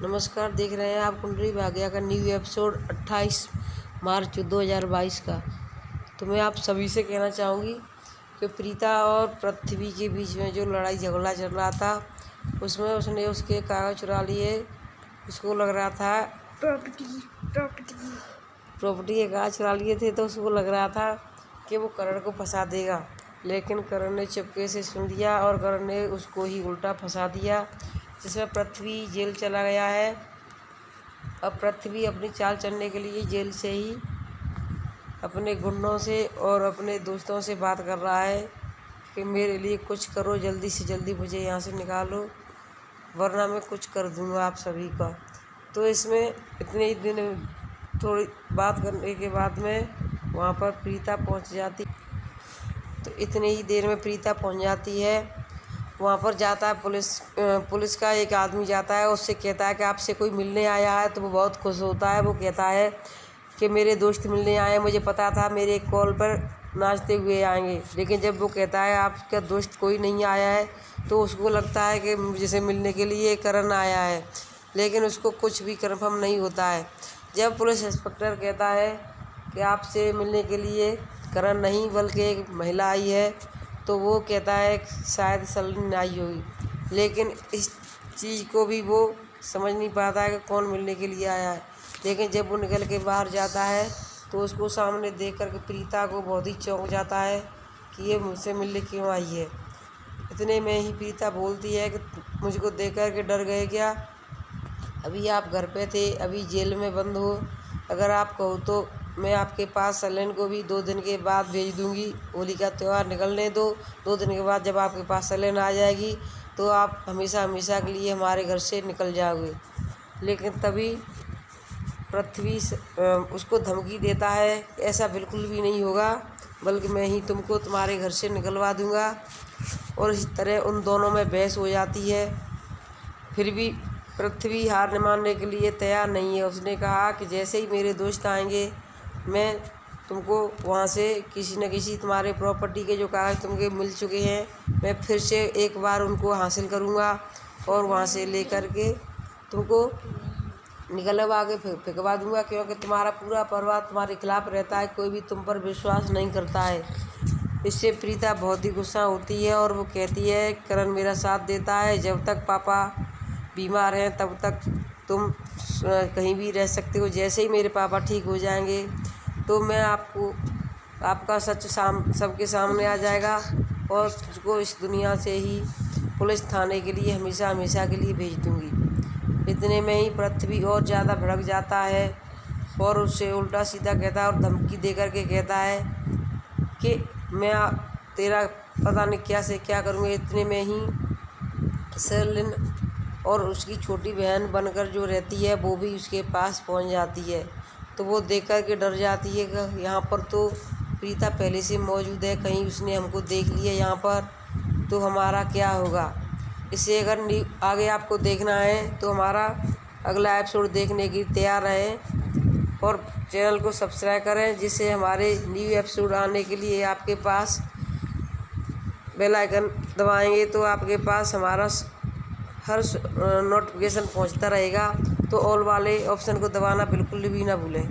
नमस्कार, देख रहे हैं आप कुंडली भाग्य का न्यू एपिसोड 28 मार्च 2022 का। तो मैं आप सभी से कहना चाहूँगी कि प्रीता और पृथ्वी के बीच में जो लड़ाई झगड़ा चल रहा था उसमें उसने उसके कागज चुरा लिए। उसको लग रहा था प्रॉपर्टी के कागज चुरा लिए थे, तो उसको लग रहा था कि वो करण को फंसा देगा, लेकिन करण ने चुपके से सुन लिया और करण ने उसको ही उल्टा फंसा दिया, जिसमें पृथ्वी जेल चला गया है। अब पृथ्वी अपनी चाल चलने के लिए जेल से ही अपने गुंडों से और अपने दोस्तों से बात कर रहा है कि मेरे लिए कुछ करो, जल्दी से जल्दी मुझे यहाँ से निकालो, वरना मैं कुछ कर दूँगा आप सभी का। तो इसमें इतने ही दिन थोड़ी बात करने के बाद में वहाँ पर प्रीता पहुँच जाती। तो इतने ही देर में प्रीता पहुँच जाती है। वहाँ पर जाता है पुलिस का एक आदमी जाता है, उससे कहता है कि आपसे कोई मिलने आया है। तो वो बहुत खुश होता है। वो कहता है कि मेरे दोस्त मिलने आए हैं, मुझे पता था मेरे कॉल पर नाचते हुए आएंगे। लेकिन जब वो कहता है आपका दोस्त कोई नहीं आया है, तो उसको लगता है कि मुझसे मिलने के लिए करण आया है, लेकिन उसको कुछ भी कन्फर्म नहीं होता है। जब पुलिस इंस्पेक्टर कहता है कि आपसे मिलने के लिए करण नहीं बल्कि एक महिला आई है, तो वो कहता है शायद सलीन आई होगी, लेकिन इस चीज़ को भी वो समझ नहीं पाता है कि कौन मिलने के लिए आया है। लेकिन जब वो निकल के बाहर जाता है तो उसको सामने देख कर के प्रीता को बहुत ही चौंक जाता है कि ये मुझसे मिलने क्यों आई है। इतने में ही प्रीता बोलती है कि मुझको देख कर के डर गए क्या? अभी आप घर पे थे, अभी जेल में बंद हो। अगर आप कहो तो मैं आपके पास सलीन को भी 2 दिन के बाद भेज दूंगी। होली का त्यौहार निकलने दो, 2 दिन के बाद जब आपके पास सलीन आ जाएगी तो आप हमेशा हमेशा के लिए हमारे घर से निकल जाओगे। लेकिन तभी पृथ्वी उसको धमकी देता है ऐसा बिल्कुल भी नहीं होगा, बल्कि मैं ही तुमको तुम्हारे घर से निकलवा दूंगा। और इस तरह उन दोनों में बहस हो जाती है। फिर भी पृथ्वी हार मानने के लिए तैयार नहीं है। उसने कहा कि जैसे ही मेरे दोस्त आएंगे मैं तुमको वहाँ से किसी न किसी तुम्हारे प्रॉपर्टी के जो कागज़ तुमके मिल चुके हैं, मैं फिर से एक बार उनको हासिल करूँगा और वहाँ से लेकर के तुमको निकलवा के फेंकवा दूँगा, क्योंकि तुम्हारा पूरा परिवार तुम्हारे खिलाफ रहता है, कोई भी तुम पर विश्वास नहीं करता है। इससे प्रीता बहुत ही गुस्सा होती है और वो कहती है करण मेरा साथ देता है, जब तक पापा बीमार हैं तब तक तुम कहीं भी रह सकते हो। जैसे ही मेरे पापा ठीक हो जाएंगे तो मैं आपका सच सबके सामने आ जाएगा और उसको इस दुनिया से ही पुलिस थाने के लिए हमेशा हमेशा के लिए भेज दूंगी। इतने में ही पृथ्वी और ज़्यादा भड़क जाता है और उससे उल्टा सीधा कहता है और धमकी दे कर के कहता है कि मैं तेरा पता नहीं क्या से क्या करूँगा। इतने में ही सलीन और उसकी छोटी बहन बनकर जो रहती है वो भी उसके पास पहुंच जाती है। तो वो देख कर के डर जाती है कि यहाँ पर तो प्रीता पहले से मौजूद है, कहीं उसने हमको देख लिया यहाँ पर तो हमारा क्या होगा। इसे अगर आगे आपको देखना है तो हमारा अगला एपिसोड देखने की तैयार रहें और चैनल को सब्सक्राइब करें, जिससे हमारे न्यू एपिसोड आने के लिए आपके पास बेल आइकन दबाएंगे तो आपके पास हमारा हर नोटिफिकेशन पहुंचता रहेगा। तो ऑल वाले ऑप्शन को दबाना बिल्कुल भी ना भूलें।